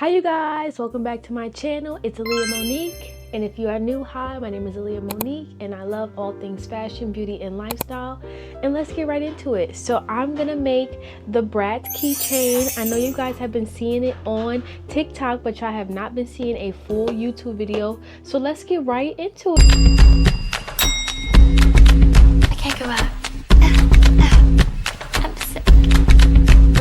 Hi you guys, welcome back to my channel. It's AliyaMonique, and if you are new, hi, my name is AliyaMonique and I love all things fashion, beauty, and lifestyle. And let's get right into it. So I'm gonna make the Bratz keychain. I know you guys have been seeing it on TikTok, but y'all have not been seeing a full YouTube video. So let's get right into it. I can't go out. I'm sick.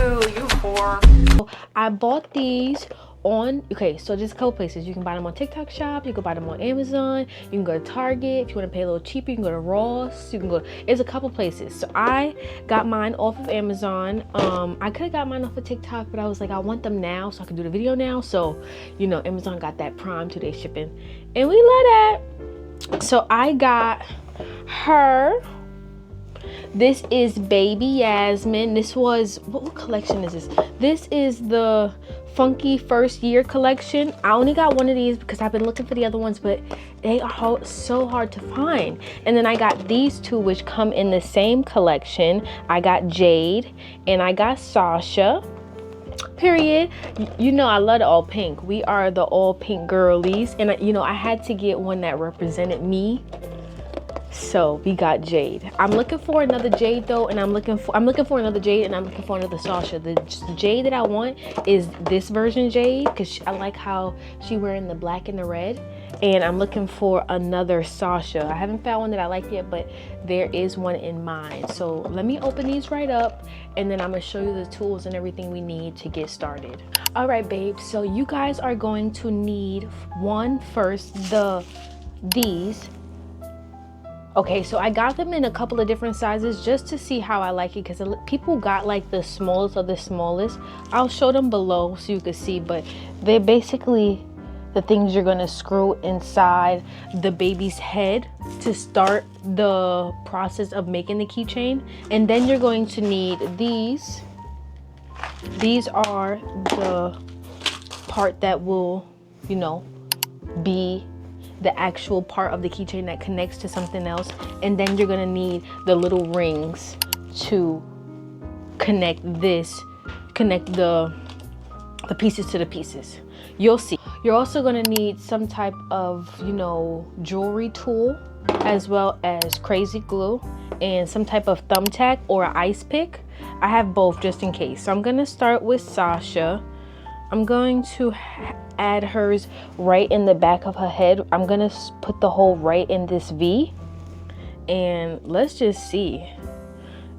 Ooh, you whore. I bought these on, so just a couple places. You can buy them on TikTok shop, you can buy them on Amazon, you can go to Target. If you want to pay a little cheaper, you can go to Ross, you can go, it's a couple places. So I got mine off of Amazon. I could have got mine off of TikTok, but I was like, I want them now so I can do the video now. So, you know, Amazon got that Prime 2-day shipping and we love that. So I got her. This is Baby Yasmin. This was, what collection is this? This is the Funky First Year collection. I only got one of these because I've been looking for the other ones, but they are so hard to find. And then I got these two, which come in the same collection. I got Jade and I got Sasha. Period. You know I love the all pink. We are the all pink girlies, and you know I had to get one that represented me. So we got Jade. I'm looking for another Jade though, and I'm looking for another Jade, and I'm looking for another Sasha. The Jade that I want is this version Jade, because I like how she wearing the black and the red. And I'm looking for another Sasha. I haven't found one that I like yet, but there is one in mind. So let me open these right up, and then I'm gonna show you the tools and everything we need to get started. All right, babes. So you guys are going to need these. Okay, so I got them in a couple of different sizes just to see how I like it, because people got like the smallest of the smallest. I'll show them below so you can see, but they're basically the things you're gonna screw inside the baby's head to start the process of making the keychain. And then you're going to need these. These are the part that will, you know, be the actual part of the keychain that connects to something else. And then you're gonna need the little rings to connect the pieces to the pieces. You'll see. You're also gonna need some type of, you know, jewelry tool, as well as crazy glue and some type of thumbtack or an ice pick. I have both just in case. So I'm gonna start with Sasha. I'm going to add hers right in the back of her head. I'm gonna put the hole right in this V, and let's just see.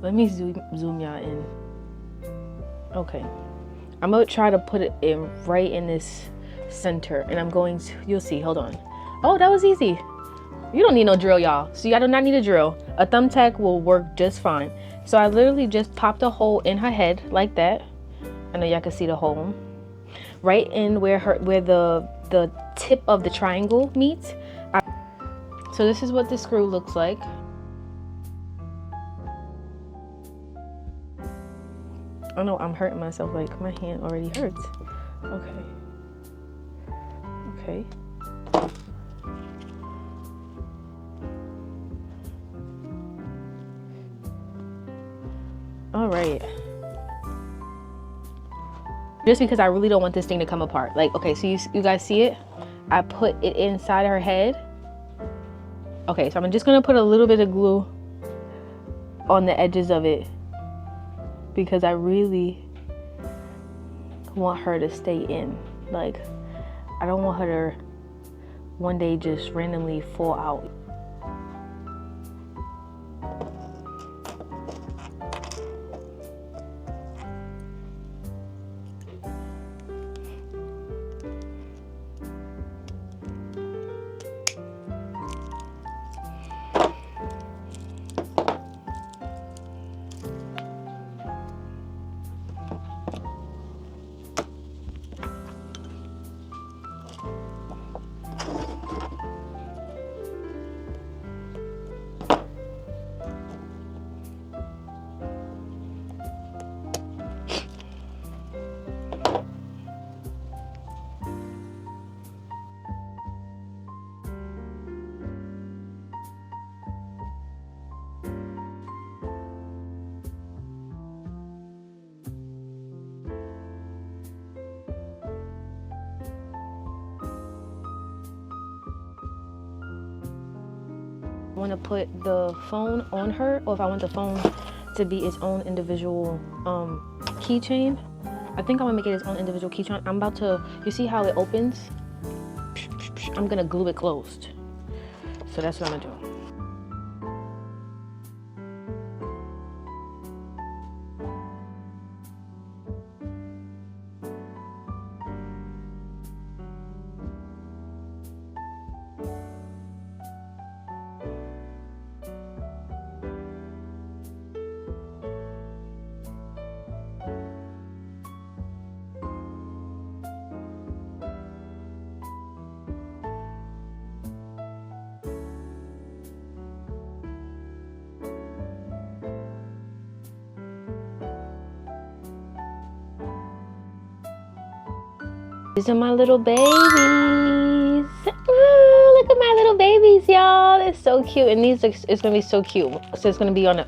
Let me zoom y'all in. Okay, I'm gonna try to put it in right in this center, and I'm going to, you'll see, hold on. Oh, that was easy. You don't need no drill, y'all. So y'all do not need a drill. A thumbtack will work just fine. So I literally just popped a hole in her head like that. I know y'all can see the hole. Right in where the tip of the triangle meets. So this is what the screw looks like. Oh no, I'm hurting myself, like my hand already hurts. Okay. All right. Just because I really don't want this thing to come apart. Like, okay, so you guys see it? I put it inside her head. Okay, so I'm just gonna put a little bit of glue on the edges of it, because I really want her to stay in. Like, I don't want her to one day just randomly fall out. want to put the phone on her or if I want the phone to be its own individual keychain. I think I'm gonna make it its own individual keychain. I'm about to, you see how it opens? I'm gonna glue it closed. So that's what I'm gonna do. These are my little babies. Oh, look at my little babies, y'all. They're so cute. And these are, it's gonna be so cute. So it's gonna be on a,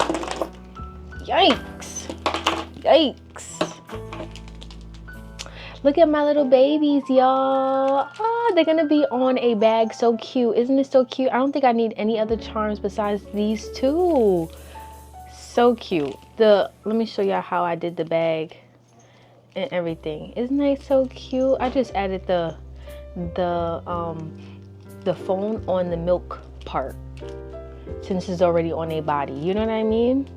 yikes. Yikes. Look at my little babies, y'all. Oh, they're gonna be on a bag. So cute. Isn't it so cute? I don't think I need any other charms besides these two. So cute. Let me show y'all how I did the bag and everything. Isn't that so cute? I just added the phone on the milk part since it's already on a body. You know what I mean?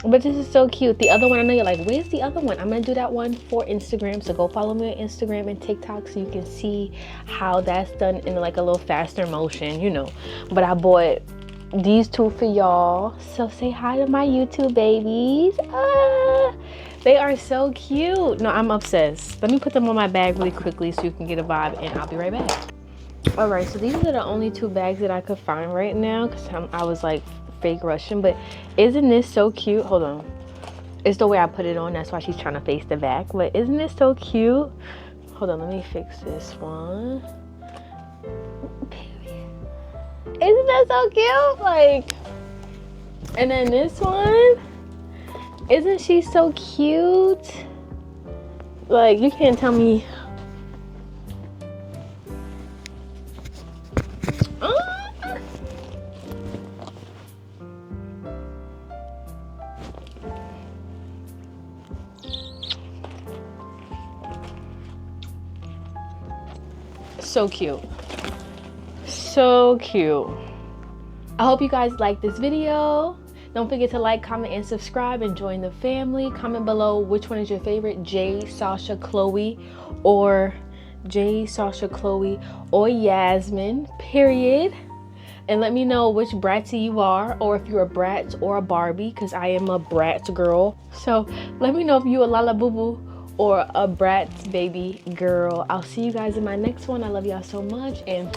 But this is so cute. The other one, I know you're like, where's the other one? I'm gonna do that one for Instagram. So go follow me on Instagram and TikTok so you can see how that's done in like a little faster motion, you know. But I bought these two for y'all. So say hi to my YouTube babies. Ah! They are so cute. No, I'm obsessed. Let me put them on my bag really quickly so you can get a vibe and I'll be right back. All right, so these are the only two bags that I could find right now because I was like fake rushing, but isn't this so cute? Hold on. It's the way I put it on. That's why she's trying to face the back, but isn't this so cute? Hold on, let me fix this one. Isn't that so cute? Like, and then this one. Isn't she so cute? Like, you can't tell me. So cute. So cute. I hope you guys like this video. Don't forget to like, comment, and subscribe and join the family. Comment below which one is your favorite, Jay, Sasha, Chloe, or Yasmin, period. And let me know which Bratzy you are, or if you're a Bratz or a Barbie, because I am a Bratz girl. So let me know if you're a Lala Boo Boo or a Bratz Baby girl. I'll see you guys in my next one. I love y'all so much, and